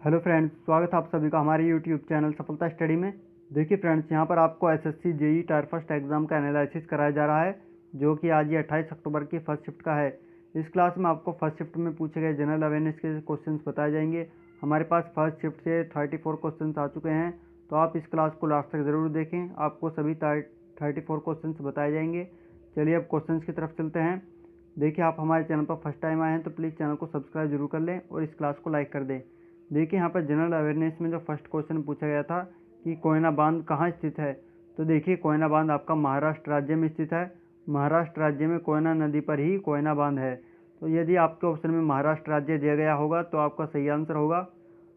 Hello friends, स्वागत है आप सभी का हमारे यूट्यूब चैनल सफलता स्टडी में। देखिए फ्रेंड्स, यहाँ पर आपको SSC JE tyre first exam का एनालिसिस कराया जा रहा है, जो कि आज ये 28 अक्टूबर की फर्स्ट शिफ्ट का है। इस क्लास में आपको फर्स्ट शिफ्ट में पूछे गए जनरल अवेयरनेस के क्वेश्चंस बताए जाएंगे। हमारे पास फर्स्ट शिफ्ट से 34 क्वेश्चन आ चुके हैं, तो आप इस क्लास को लास्ट तक ज़रूर देखें, आपको सभी 34 क्वेश्चन बताए जाएंगे। चलिए अब क्वेश्चन की तरफ चलते हैं। देखिए, आप हमारे चैनल पर फर्स्ट टाइम आए हैं तो प्लीज़ चैनल को सब्सक्राइब जरूर कर लें और इस क्लास को लाइक कर दें। देखिए, यहाँ पर जनरल अवेयरनेस में जो फर्स्ट क्वेश्चन पूछा गया था कि कोयना बांध कहाँ स्थित है, तो देखिए कोयना बांध आपका महाराष्ट्र राज्य में स्थित है। महाराष्ट्र राज्य में कोयना नदी पर ही कोयना बांध है। तो यदि आपके ऑप्शन में महाराष्ट्र राज्य दिया गया होगा तो आपका सही आंसर होगा।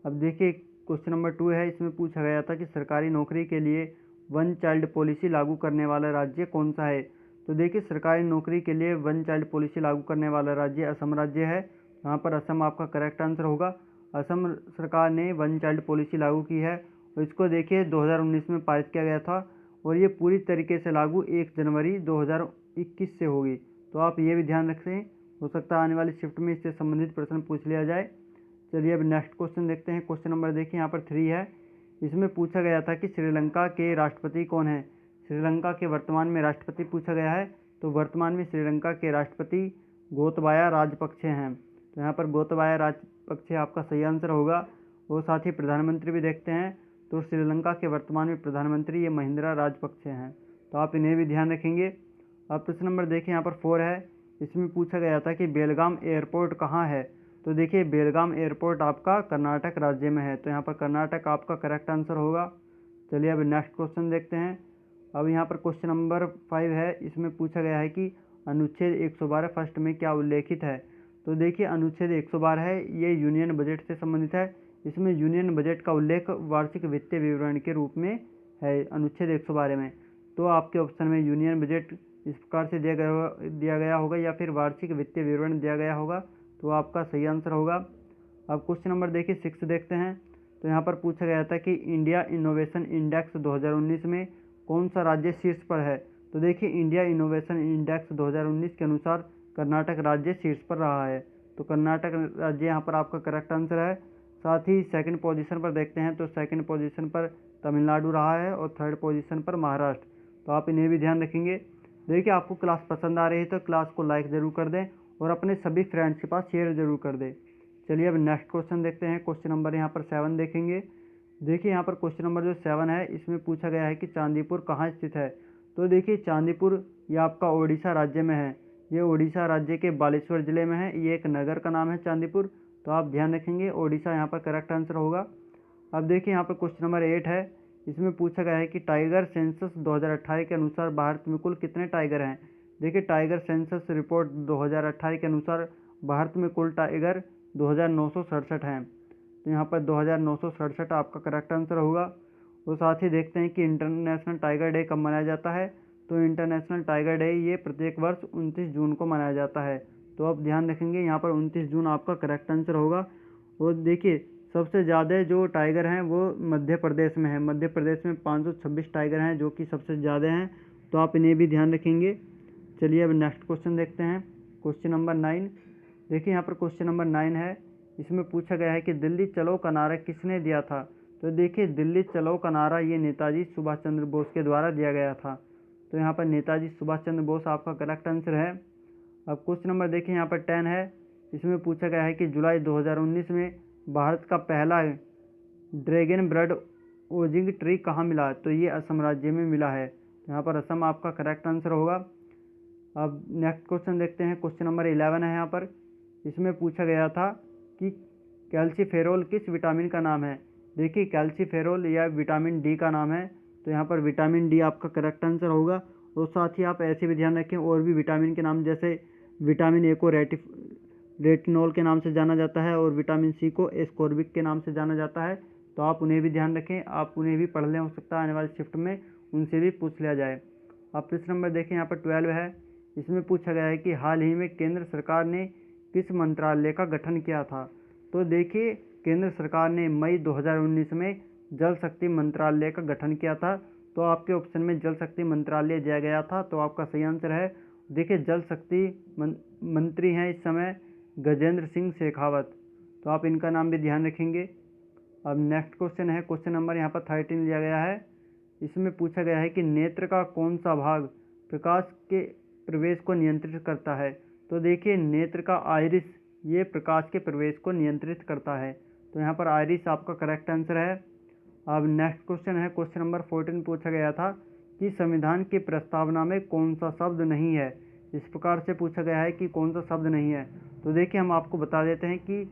अब देखिए क्वेश्चन नंबर 2 है, इसमें पूछा गया था कि सरकारी नौकरी के लिए वन चाइल्ड पॉलिसी लागू करने वाला राज्य कौन सा है। तो देखिए, सरकारी नौकरी के लिए वन चाइल्ड पॉलिसी लागू करने वाला राज्य असम राज्य है। यहाँ पर असम आपका करेक्ट आंसर होगा। असम सरकार ने वन चाइल्ड पॉलिसी लागू की है और इसको देखिए 2019 में पारित किया गया था और ये पूरी तरीके से लागू 1 जनवरी 2021 से होगी। तो आप ये भी ध्यान रखें, हो सकता है आने वाली शिफ्ट में इससे संबंधित प्रश्न पूछ लिया जाए। चलिए अब नेक्स्ट क्वेश्चन देखते हैं। क्वेश्चन नंबर देखिए यहाँ पर 3 है, इसमें पूछा गया था कि श्रीलंका के राष्ट्रपति कौन है। श्रीलंका के वर्तमान में राष्ट्रपति पूछा गया है, तो वर्तमान में श्रीलंका के राष्ट्रपति गोतबाया राजपक्षे हैं। तो यहाँ पर गोतबाया राजपक्षे आपका सही आंसर होगा। और साथ ही प्रधानमंत्री भी देखते हैं, तो श्रीलंका के वर्तमान में प्रधानमंत्री ये महिंद्रा राजपक्षे हैं, तो आप इन्हें भी ध्यान रखेंगे। अब प्रश्न नंबर देखिए यहाँ पर 4 है, इसमें पूछा गया था कि बेलगाम एयरपोर्ट कहाँ है। तो देखिए बेलगाम एयरपोर्ट आपका कर्नाटक राज्य में है, तो यहाँ पर कर्नाटक आपका करेक्ट आंसर होगा। चलिए अब नेक्स्ट क्वेश्चन देखते हैं। अब यहाँ पर क्वेश्चन नंबर 5 है, इसमें पूछा गया है कि अनुच्छेद 112 फर्स्ट में क्या उल्लेखित है। तो देखिए अनुच्छेद 112 है, ये यूनियन बजट से संबंधित है। इसमें यूनियन बजट का उल्लेख वार्षिक वित्तीय विवरण के रूप में है अनुच्छेद 112 में। तो आपके ऑप्शन में यूनियन बजट इस प्रकार से दिया गया होगा या फिर वार्षिक वित्तीय विवरण दिया गया होगा, तो आपका सही आंसर होगा। अब क्वेश्चन नंबर देखिए 6 देखते हैं। तो यहाँ पर पूछा गया था कि इंडिया इनोवेशन इंडेक्स 2019 में कौन सा राज्य शीर्ष पर है। तो देखिए इंडिया इनोवेशन इंडेक्स 2019 के अनुसार कर्नाटक राज्य शीर्ष पर रहा है, तो कर्नाटक राज्य यहाँ पर आपका करेक्ट आंसर है। साथ ही सेकंड पोजीशन पर देखते हैं, तो सेकंड पोजीशन पर तमिलनाडु रहा है और थर्ड पोजीशन पर महाराष्ट्र, तो आप इन्हें भी ध्यान रखेंगे। देखिए आपको क्लास पसंद आ रही है तो क्लास को लाइक ज़रूर कर दें और अपने सभी फ्रेंड्स के पास शेयर ज़रूर कर दें। चलिए अब नेक्स्ट क्वेश्चन देखते हैं। क्वेश्चन नंबर यहाँ पर 7 देखेंगे। देखिए यहाँ पर क्वेश्चन नंबर जो 7 है, इसमें पूछा गया है कि चांदीपुर कहाँ स्थित है। तो देखिए चांदीपुर ये आपका ओडिशा राज्य में है, ये ओडिशा राज्य के बालेश्वर जिले में है। ये एक नगर का नाम है चांदीपुर, तो आप ध्यान रखेंगे ओडिशा यहाँ पर करेक्ट आंसर होगा। अब देखिए यहाँ पर क्वेश्चन नंबर 8 है, इसमें पूछा गया है कि टाइगर सेंसस 2018 के अनुसार भारत में कुल कितने टाइगर हैं। देखिए टाइगर सेंसस रिपोर्ट 2018 के अनुसार भारत में कुल टाइगर 2967 हैं, तो यहाँ पर 2967 आपका करेक्ट आंसर होगा। और साथ ही देखते हैं कि इंटरनेशनल टाइगर डे कब मनाया जाता है। तो इंटरनेशनल टाइगर डे ये प्रत्येक वर्ष 29 जून को मनाया जाता है, तो आप ध्यान रखेंगे यहाँ पर 29 जून आपका करेक्ट आंसर होगा। और देखिए सबसे ज़्यादा जो टाइगर हैं वो मध्य प्रदेश में है, मध्य प्रदेश में 526 टाइगर हैं जो कि सबसे ज़्यादा हैं, तो आप इन्हें भी ध्यान रखेंगे। चलिए अब नेक्स्ट क्वेश्चन देखते हैं। क्वेश्चन नंबर 9, देखिए यहाँ पर क्वेश्चन नंबर 9 है, इसमें पूछा गया है कि दिल्ली चलो का नारा किसने दिया था। तो देखिए दिल्ली चलो का नारा ये नेताजी सुभाष चंद्र बोस के द्वारा दिया गया था, तो यहाँ पर नेताजी सुभाष चंद्र बोस आपका करेक्ट आंसर है। अब क्वेश्चन नंबर देखिए यहाँ पर 10 है, इसमें पूछा गया है कि जुलाई 2019 में भारत का पहला ड्रैगन ब्लड ओजिंग ट्री कहाँ मिला। तो ये असम राज्य में मिला है, तो यहाँ पर असम आपका करेक्ट आंसर होगा। अब नेक्स्ट क्वेश्चन देखते हैं। क्वेश्चन नंबर 11 है, यहाँ पर इसमें पूछा गया था कि कैल्सीफेरोल किस विटामिन का नाम है। देखिए कैल्सीफेरोल या विटामिन डी का नाम है, तो यहाँ पर विटामिन डी आपका करेक्ट आंसर होगा। और साथ ही आप ऐसे भी ध्यान रखें और भी विटामिन के नाम, जैसे विटामिन ए को रेटिनॉल के नाम से जाना जाता है और विटामिन सी को एस्कॉर्बिक के नाम से जाना जाता है, तो आप उन्हें भी ध्यान रखें, आप उन्हें भी पढ़ लें, हो सकता है आने वाली शिफ्ट में उनसे भी पूछ लिया जाए। आप प्रश्न नंबर देखें यहाँ पर 12 है, इसमें पूछा गया है कि हाल ही में केंद्र सरकार ने किस मंत्रालय का गठन किया था। तो देखिए केंद्र सरकार ने मई 2019 में जल शक्ति मंत्रालय का गठन किया था, तो आपके ऑप्शन में जल शक्ति मंत्रालय दिया गया था, तो आपका सही आंसर है। देखिए जल शक्ति मंत्री हैं इस समय गजेंद्र सिंह शेखावत, तो आप इनका नाम भी ध्यान रखेंगे। अब नेक्स्ट क्वेश्चन है, क्वेश्चन नंबर यहाँ पर 13 लिया गया है। इसमें पूछा गया है कि नेत्र का कौन सा भाग प्रकाश के प्रवेश को नियंत्रित करता है। तो देखिए नेत्र का आइरिस ये प्रकाश के प्रवेश को नियंत्रित करता है, तो यहाँ पर आइरिस आपका करेक्ट आंसर है। अब नेक्स्ट क्वेश्चन है, क्वेश्चन नंबर 14 पूछा गया था कि संविधान की प्रस्तावना में कौन सा शब्द नहीं है। इस प्रकार से पूछा गया है कि कौन सा शब्द नहीं है। तो देखिए हम आपको बता देते हैं कि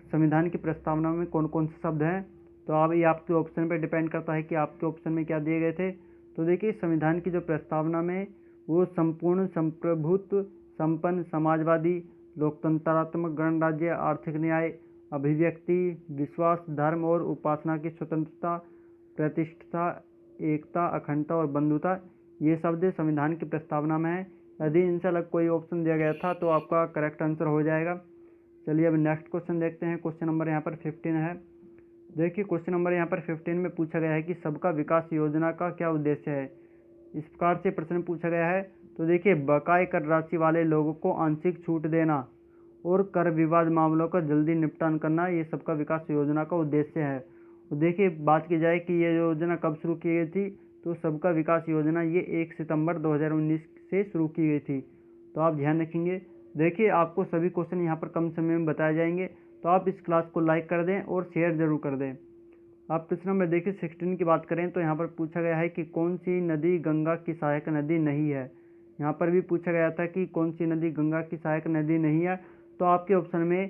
संविधान की प्रस्तावना में कौन कौन से शब्द हैं। तो अब ये आपके ऑप्शन पर डिपेंड करता है कि आपके ऑप्शन में क्या दिए गए थे। तो देखिए संविधान की जो प्रस्तावना में वो संपूर्ण, संप्रभुत्व, संपन्न, समाजवादी, लोकतंत्रात्मक, गणराज्य, आर्थिक न्याय, अभिव्यक्ति, विश्वास, धर्म और उपासना की स्वतंत्रता, प्रतिष्ठा, एकता, अखंडता और बंधुता, ये शब्द संविधान की प्रस्तावना में है। यदि इनसे अलग कोई ऑप्शन दिया गया था तो आपका करेक्ट आंसर हो जाएगा। चलिए अब नेक्स्ट क्वेश्चन देखते हैं। क्वेश्चन नंबर यहाँ पर 15 है। देखिए क्वेश्चन नंबर यहाँ पर 15 में पूछा गया है कि सबका विकास योजना का क्या उद्देश्य है। इस प्रकार से प्रश्न पूछा गया है। तो देखिए बकाया कर राशि वाले लोगों को आंशिक छूट देना और कर विवाद मामलों का जल्दी निपटान करना, ये सबका विकास योजना का उद्देश्य है। तो देखिए बात की जाए कि ये योजना कब शुरू की गई थी, तो सबका विकास योजना ये 1 सितंबर 2019 से शुरू की गई थी। तो आप ध्यान रखेंगे। देखिए आपको सभी क्वेश्चन यहाँ पर कम समय में बताए जाएंगे, तो आप इस क्लास को लाइक कर दें और शेयर जरूर कर दें। आप प्रश्न नंबर देखिए 16 की बात करें तो यहाँ पर पूछा गया है कि कौन सी नदी गंगा की सहायक नदी नहीं है। यहाँ पर भी पूछा गया था कि कौन सी नदी गंगा की सहायक नदी नहीं है। तो आपके ऑप्शन में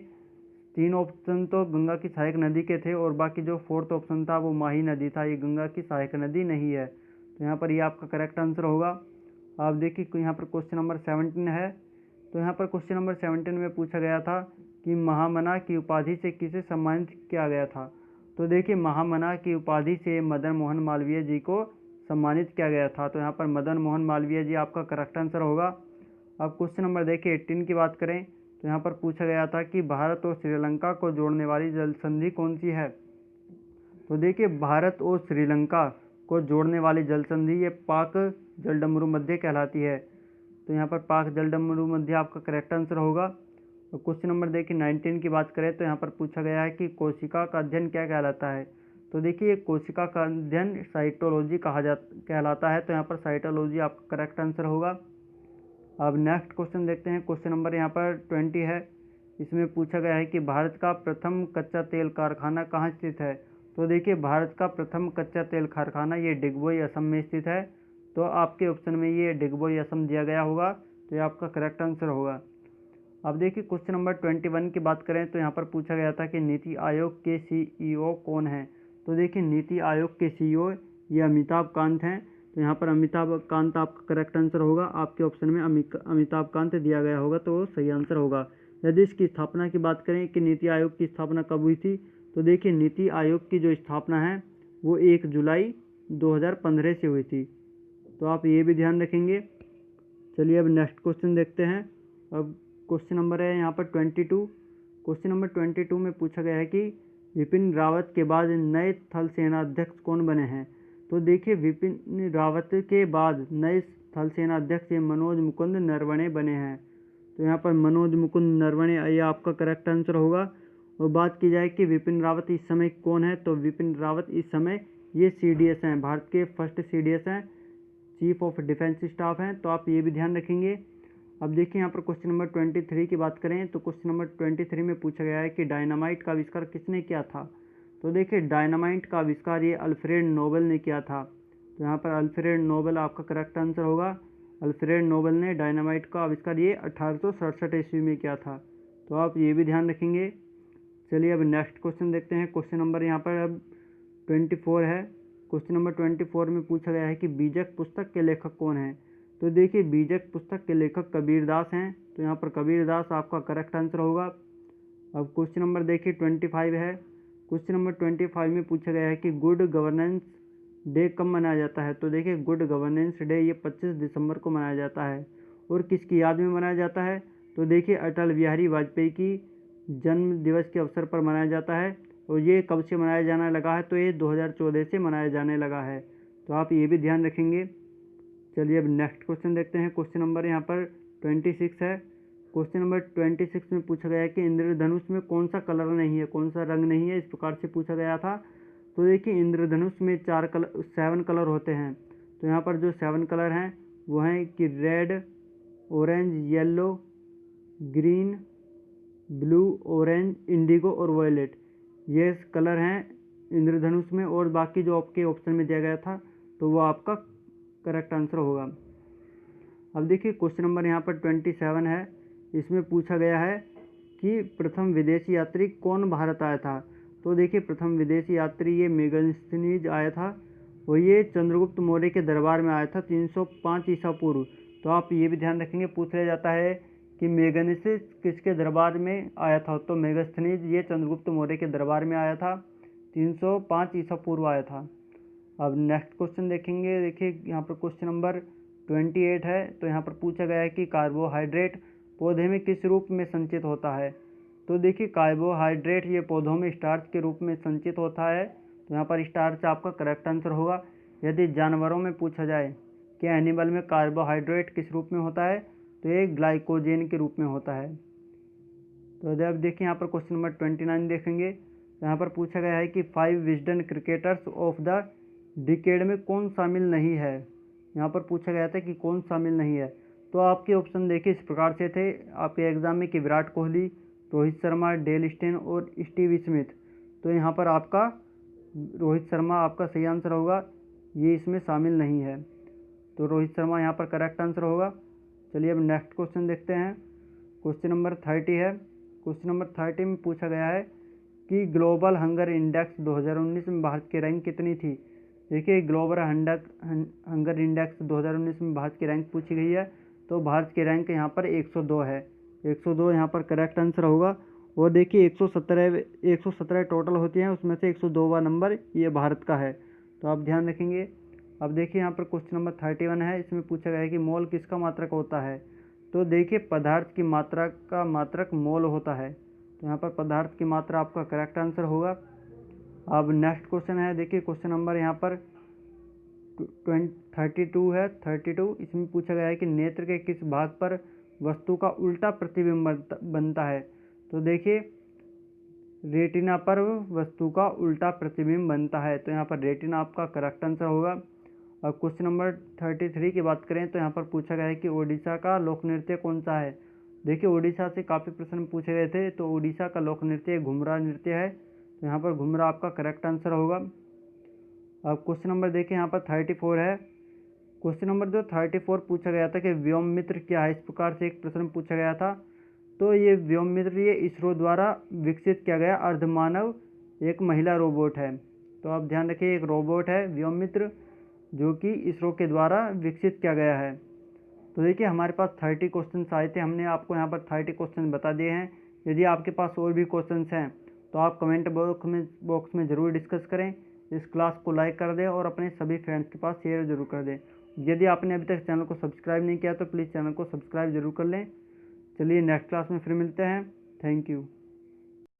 3 ऑप्शन तो गंगा की सहायक नदी के थे और बाकी जो 4th ऑप्शन था वो माही नदी था। ये गंगा की सहायक नदी नहीं है, तो यहाँ पर ये आपका करेक्ट आंसर होगा। आप देखिए यहाँ पर क्वेश्चन नंबर 17 है। तो यहाँ पर क्वेश्चन नंबर 17 में पूछा गया था कि महामना की उपाधि से किसे सम्मानित किया गया था। तो देखिए महामना की उपाधि से मदन मोहन मालवीय जी को सम्मानित किया गया था। तो यहाँ पर मदन मोहन मालवीय जी आपका करेक्ट आंसर होगा। अब क्वेश्चन नंबर देखिए 18 की बात करें तो यहाँ पर पूछा गया था कि भारत और श्रीलंका को जोड़ने वाली जल संधि कौन सी है। तो देखिए भारत और श्रीलंका को जोड़ने वाली जल संधि ये पाक जलडमरू मध्य कहलाती है। तो यहाँ पर पाक जलडमरू मध्य आपका करेक्ट आंसर होगा। तो क्वेश्चन नंबर देखिए 19 की बात करें तो यहाँ पर पूछा गया है कि कोशिका का अध्ययन क्या कहलाता है। तो देखिए कोशिका का अध्ययन साइटोलॉजी कहलाता है। तो यहाँ पर साइटोलॉजी आपका करेक्ट आंसर होगा। अब नेक्स्ट क्वेश्चन देखते हैं। क्वेश्चन नंबर यहाँ पर 20 है। इसमें पूछा गया है कि भारत का प्रथम कच्चा तेल कारखाना कहाँ स्थित है। तो देखिए भारत का प्रथम कच्चा तेल कारखाना ये डिगबोई असम में स्थित है। तो आपके ऑप्शन में ये डिगबोई असम दिया गया होगा, तो ये आपका करेक्ट आंसर होगा। अब देखिए क्वेश्चन नंबर 21 की बात करें तो यहाँ पर पूछा गया था कि नीति आयोग के CEO कौन है। तो देखिए नीति आयोग के CEO ये अमिताभ कांत हैं। तो यहाँ पर अमिताभ कांत आपका करेक्ट आंसर होगा। आपके ऑप्शन में अमिताभ कांत दिया गया होगा, तो सही आंसर होगा। यदि इसकी स्थापना की बात करें कि नीति आयोग की स्थापना कब हुई थी, तो देखिए नीति आयोग की जो स्थापना है वो 1 जुलाई 2015 से हुई थी। तो आप ये भी ध्यान रखेंगे। चलिए अब नेक्स्ट क्वेश्चन देखते हैं। अब क्वेश्चन नंबर है यहाँ पर 22। क्वेश्चन नंबर 22 में पूछा गया है कि विपिन रावत के बाद नए थल सेना अध्यक्ष कौन बने हैं। तो देखिए विपिन रावत के बाद नए थल सेना अध्यक्ष मनोज मुकुंद नरवणे बने हैं। तो यहाँ पर मनोज मुकुंद नरवणे ये आपका करेक्ट आंसर होगा। और बात की जाए कि विपिन रावत इस समय कौन है, तो विपिन रावत इस समय ये CDS हैं, भारत के फर्स्ट CDS हैं, चीफ ऑफ डिफेंस स्टाफ हैं। तो आप ये भी ध्यान रखेंगे। अब देखिए यहाँ पर क्वेश्चन नंबर 23 की बात करें तो क्वेश्चन नंबर 23 में पूछा गया है कि डायनामाइट का आविष्कार किसने किया था। तो देखिए डायनामाइट का आविष्कार ये अल्फ्रेड नोबेल ने किया था। तो यहाँ पर अल्फ्रेड नोबेल आपका करेक्ट आंसर होगा। अल्फ्रेड नोबेल ने डायनामाइट का आविष्कार ये 1867 ईस्वी में किया था। तो आप ये भी ध्यान रखेंगे। चलिए अब नेक्स्ट क्वेश्चन देखते हैं। क्वेश्चन नंबर यहाँ पर अब 24 है। क्वेश्चन नंबर 24 में पूछा गया है कि बीजक पुस्तक के लेखक कौन है। तो देखिए बीजक पुस्तक के लेखक कबीरदास हैं। तो यहाँ पर कबीरदास आपका करेक्ट आंसर होगा। अब क्वेश्चन नंबर देखिए 25 है। क्वेश्चन नंबर 25 में पूछा गया है कि गुड गवर्नेंस डे कब मनाया जाता है। तो देखिए गुड गवर्नेंस डे ये 25 दिसंबर को मनाया जाता है और किसकी याद में मनाया जाता है। तो देखिए अटल बिहारी वाजपेयी की जन्म दिवस के अवसर पर मनाया जाता है। और ये कब से मनाया जाने लगा है, तो ये 2014 से मनाया जाने लगा है। तो आप ये भी ध्यान रखेंगे। चलिए अब नेक्स्ट क्वेश्चन देखते हैं। क्वेश्चन नंबर यहाँ पर 26 है। क्वेश्चन नंबर 26 में पूछा गया है कि इंद्रधनुष में कौन सा कलर नहीं है, कौन सा रंग नहीं है, इस प्रकार से पूछा गया था। तो देखिए इंद्रधनुष में 7 कलर होते हैं। तो यहाँ पर जो 7 कलर हैं वो हैं कि red, orange, yellow, green, blue, orange, Indigo और वायलेट, ये कलर हैं इंद्रधनुष में। और बाकी जो आपके ऑप्शन में दिया गया था तो वो आपका करेक्ट आंसर होगा। अब देखिए क्वेश्चन नंबर यहाँ पर 27 है। इसमें पूछा गया है कि प्रथम विदेशी यात्री कौन भारत आया था। तो देखिए प्रथम विदेशी यात्री ये मेगस्थनीज आया था और ये चंद्रगुप्त मौर्य के दरबार में आया था 305 ईसा पूर्व। तो आप ये भी ध्यान रखेंगे, पूछ लिया जाता है कि मेगस्थनीज किसके दरबार में आया था। तो मेगस्थनीज ये चंद्रगुप्त मौर्य के दरबार में आया था, 305 ईसा पूर्व आया था। अब नेक्स्ट क्वेश्चन देखेंगे। देखिए यहाँ पर क्वेश्चन नंबर 28 है। तो यहाँ पर पूछा गया है कि कार्बोहाइड्रेट पौधे में किस रूप में संचित होता है। तो देखिए कार्बोहाइड्रेट ये पौधों में स्टार्च के रूप में संचित होता है। तो यहाँ पर स्टार्च आपका करेक्ट आंसर होगा। यदि जानवरों में पूछा जाए कि एनिमल में कार्बोहाइड्रेट किस रूप में होता है, तो ये ग्लाइकोजेन के रूप में होता है। तो अब देखिए यहाँ पर क्वेश्चन नंबर 29 देखेंगे। यहाँ पर पूछा गया है कि 5 Wisden cricketers of the decade में कौन शामिल नहीं है। यहाँ पर पूछा गया था कि कौन शामिल नहीं है। तो आपके ऑप्शन देखिए इस प्रकार से थे आपके एग्जाम में कि विराट कोहली, रोहित शर्मा, डेल स्टेन और स्टीव स्मिथ। तो यहाँ पर आपका रोहित शर्मा आपका सही आंसर होगा, ये इसमें शामिल नहीं है। तो रोहित शर्मा यहाँ पर करेक्ट आंसर होगा। चलिए अब नेक्स्ट क्वेश्चन देखते हैं। क्वेश्चन नंबर 30 है। क्वेश्चन नंबर 30 में पूछा गया है कि ग्लोबल हंगर इंडेक्स 2019 में भारत की रैंक कितनी थी। देखिए ग्लोबल हंगर इंडेक्स 2019 में भारत की रैंक पूछी गई है। तो भारत की रैंक यहाँ पर 102 है। 102 यहाँ पर करेक्ट आंसर होगा। और देखिए 117 टोटल होती हैं, उसमें से 102वां नंबर ये भारत का है। तो आप ध्यान रखेंगे। अब देखिए यहाँ पर क्वेश्चन नंबर 31 है। इसमें पूछा गया है कि मोल किसका मात्रक होता है। तो देखिए पदार्थ की मात्रा का मात्रक मोल होता है। तो यहाँ पर पदार्थ की मात्रा आपका करेक्ट आंसर होगा। अब नेक्स्ट क्वेश्चन है। देखिए क्वेश्चन नंबर यहाँ पर 32 है। 32 इसमें पूछा गया है कि नेत्र के किस भाग पर वस्तु का उल्टा प्रतिबिंब बनता है। तो देखिए रेटिना पर वस्तु का उल्टा प्रतिबिंब बनता है। तो यहाँ पर रेटिना आपका करेक्ट आंसर होगा। अब क्वेश्चन नंबर 33 की बात करें तो यहाँ पर पूछा गया है कि ओडिशा का लोक नृत्य कौन सा है। देखिए ओडिशा से काफ़ी प्रश्न पूछे गए थे। तो ओडिशा का लोक नृत्य घुमरा नृत्य है। तो यहाँ पर घुमरा आपका करेक्ट आंसर होगा। अब क्वेश्चन नंबर देखिए यहाँ पर 34 है। क्वेश्चन नंबर 34 पूछा गया था कि व्योम मित्र क्या है। इस प्रकार से एक प्रश्न पूछा गया था। तो ये व्योम मित्र ये इसरो द्वारा विकसित किया गया अर्धमानव एक महिला रोबोट है। तो आप ध्यान रखिए एक रोबोट है व्योम मित्र जो कि इसरो के द्वारा विकसित किया गया है। तो देखिए हमारे पास 30 क्वेश्चन आए थे। हमने आपको यहाँ पर 30 क्वेश्चन बता दिए हैं। यदि आपके पास और भी क्वेश्चन हैं तो आप कमेंट बॉक्स में ज़रूर डिस्कस करें। इस क्लास को लाइक कर दें और अपने सभी फ्रेंड्स के पास शेयर जरूर कर दें। यदि आपने अभी तक चैनल को सब्सक्राइब नहीं किया तो प्लीज़ चैनल को सब्सक्राइब जरूर कर लें। चलिए नेक्स्ट क्लास में फिर मिलते हैं। Thank you.